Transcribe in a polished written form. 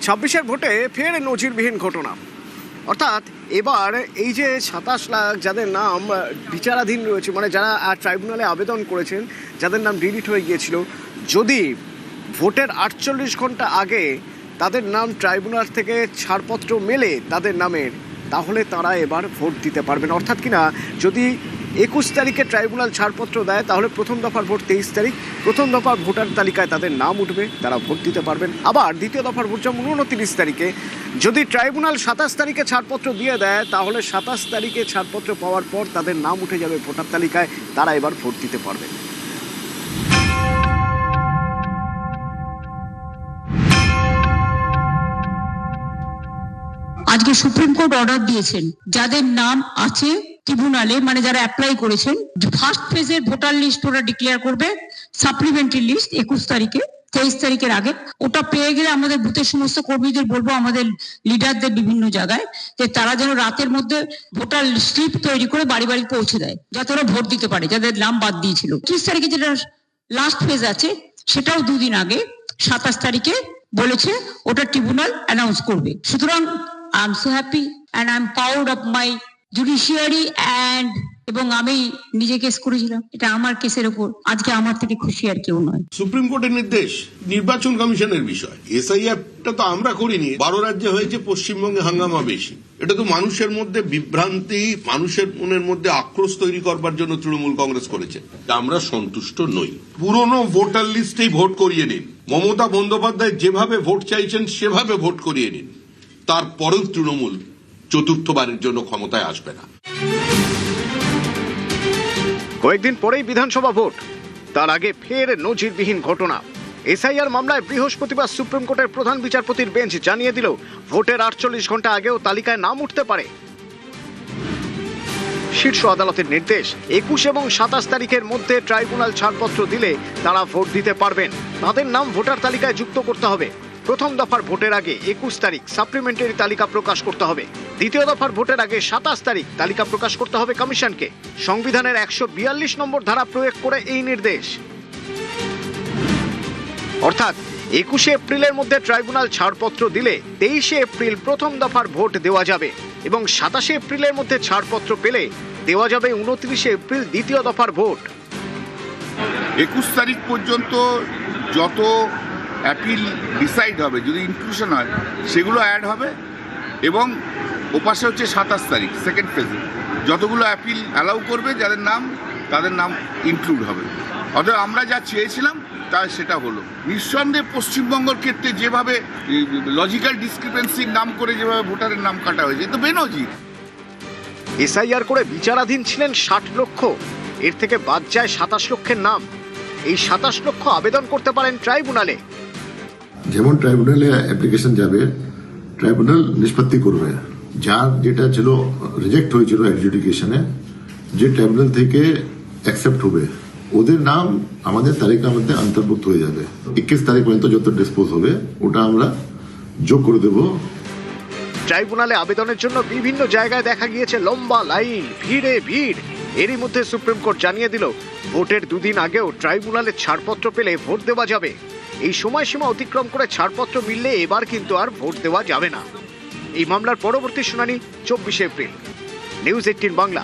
ছাব্বিশের ভোটে ফের নজিরবিহীন ঘটনা, অর্থাৎ এবার এই যে 27 লাখ যাদের নাম বিচারাধীন রয়েছে, মানে যারা ট্রাইব্যুনালে আবেদন করেছেন, যাদের নাম ডিলিট হয়ে গিয়েছিল, যদি ভোটের 48 ঘন্টা আগে তাদের নাম ট্রাইব্যুনাল থেকে ছাড়পত্র মেলে তাদের নামের, তাহলে তারা এবার ভোট দিতে পারবেন। অর্থাৎ কিনা যদি 21 তারিখে ট্রাইব্যুনাল ছাড়পত্র দেয়, তাহলে প্রথম দফার ভোট 23 তারিখ, প্রথম দফার ভোটার তালিকায় তাদের নাম উঠবে, তারা ভোট দিতে পারবেন। আবার দ্বিতীয় দফার ভোট যেমন 29 তারিখে, যদি ট্রাইব্যুনাল 27 তারিখে ছাড়পত্র দিয়ে দেয়, তাহলে 27 তারিখে ছাড়পত্র পাওয়ার পর তাদের নাম উঠে যাবে ভোটার তালিকায়, তারা এবার ভোট দিতে পারবেন। আজকে সুপ্রিম কোর্ট অর্ডার দিয়েছেন, যাদের নাম আছে ট্রিব্যুনালে, মানে যারা অ্যাপ্লাই করেছেন, ফার্স্ট ফেজের ভোটার লিস্ট ওরা ডিক্লেয়ার করবে, সাপ্লিমেন্টারি লিস্ট 21 তারিখে, 23 তারিখের আগে। ওটা পেয়ে গেলে আমাদের বুথের সমস্ত কর্মীদের বলবো, আমাদের লিডারদের বিভিন্ন জায়গায়, যে তারা যেন রাতের মধ্যে ভোটার স্লিপ তৈরি করে বাড়ি বাড়ি পৌঁছে দেয়, যাতে ওরা ভোট দিতে পারে, যাদের নাম বাদ দিয়েছিল। 30 তারিখে যেটা লাস্ট ফেজ আছে, সেটাও 2 দিন আগে 27 তারিখে বলেছে ওটা ট্রিব্যুনাল অ্যানাউন্স করবে। সুতরাং I am so happy and I am proud of my judiciary and এবং আমি নিজে কেস করেছিলাম, এটা আমার কেসের উপর, আজকে আমার থেকে খুশি আর কেউ নয়। সুপ্রিম কোর্টের নির্দেশ নির্বাচন কমিশনের বিষয়। এসআইআরটা তো আমরা করিনি, 12 রাজ্যে হয়েছে, পশ্চিমবঙ্গে হাঙ্গামা বেশি। এটা তো মানুষের মধ্যে বিভ্রান্তি, মানুষের মনের মধ্যে আক্রোশ তৈরি করবার জন্য তৃণমূল কংগ্রেস করেছে। আমরা সন্তুষ্ট নই। পুরনো ভোটার লিস্টেই ভোট করিয়ে নিন। মমতা বন্দ্যোপাধ্যায় যেভাবে ভোট চাইছেন সেভাবে ভোট করিয়ে নিন, তারপরেও তৃণমূল চতুর্থবারের জন্য ক্ষমতায় আসবে না। কয়েকদিন পরেই বিধানসভা ভোট, তার আগে ফের নজিরবিহীন ঘটনা। এসআইআর মামলায় বৃহস্পতিবার সুপ্রিম কোর্টের প্রধান বিচারপতির বেঞ্চ জানিয়ে দিল, ভোটের 48 ঘন্টা আগেও তালিকায় নাম উঠতে পারে। শীর্ষ আদালতের নির্দেশ, 21 এবং 27 তারিখের মধ্যে ট্রাইব্যুনাল ছাড়পত্র দিলে তারা ভোট দিতে পারবেন। তাদের নাম ভোটার তালিকায় যুক্ত করতে হবে। প্রথম দফার ভোটের আগে 21 তারিখ সাপ্লিমেন্টারি তালিকা প্রকাশ করতে হবে। দ্বিতীয় দফার ভোটের আগে 27 তারিখ তালিকা প্রকাশ করতে হবে কমিশনকে। সংবিধানের 142 নম্বর ধারা প্রয়োগ করে এই নির্দেশ। অর্থাৎ 21 এপ্রিলের মধ্যে ট্রাইব্যুনাল ছাড়পত্র দিলে 23 এপ্রিল প্রথম দফার ভোট দেওয়া যাবে, এবং 27 এপ্রিলের মধ্যে ছাড়পত্র পেলে দেওয়া যাবে 29 এপ্রিল দ্বিতীয় দফার ভোট। 21 তারিখ পর্যন্ত যত অ্যাপিল ডিসাইড হবে, যদি ইনক্লুশন হয় সেগুলো অ্যাড হবে, এবং ওপাশে হচ্ছে 27 তারিখ সেকেন্ড ফেজে যতগুলো অ্যাপিল অ্যালাউ করবে, যাদের নাম তাদের নাম ইনক্লুড হবে। অতএব আমরা যা চেয়েছিলাম তা সেটা হলো। নিঃসন্দেহে পশ্চিমবঙ্গের ক্ষেত্রে যেভাবে লজিক্যাল ডিসক্রিপেন্সির নাম করে যেভাবে ভোটারের নাম কাটা হয়েছে, তো বেনজির। এসআইআর করে বিচারাধীন ছিলেন 60 লক্ষ, এর থেকে বাদ যায় 27 লক্ষের নাম। এই 27 লক্ষ আবেদন করতে পারেন ট্রাইব্যুনালে। যেমন ট্রাইব্যুনালে অ্যাপ্লিকেশন যাবে, ট্রাইব্যুনাল নিষ্পত্তি করবে। যার যেটা ছিল রিজেক্ট হয়েছিল অ্যাডজুডিকেশনে, যে ট্রাইব্যুনাল থেকে অ্যাকসেপ্ট হবে, ওদের নাম আমাদের তালিকার মধ্যে অন্তর্ভুক্ত হয়ে যাবে। 21 তারিখ পর্যন্ত যত ডিসপোজ হবে ওটা আমরা যোগ করে দেব। ট্রাইব্যুনালে আবেদনের জন্য বিভিন্ন জায়গায় দেখা গিয়েছে লম্বা লাইন, ভিড়ে ভিড়। এরই মধ্যে সুপ্রিম কোর্ট জানিয়ে দিল, ভোটের 2 দিন আগেও ট্রাইব্যুনালে ছাড়পত্র পেলে ভোট দেওয়া যাবে। এই সময়সীমা অতিক্রম করে ছাড়পত্র মিললে এবার কিন্তু আর ভোট দেওয়া যাবে না। এই মামলার পরবর্তী শুনানি 24 এপ্রিল। নিউজ 18 বাংলা।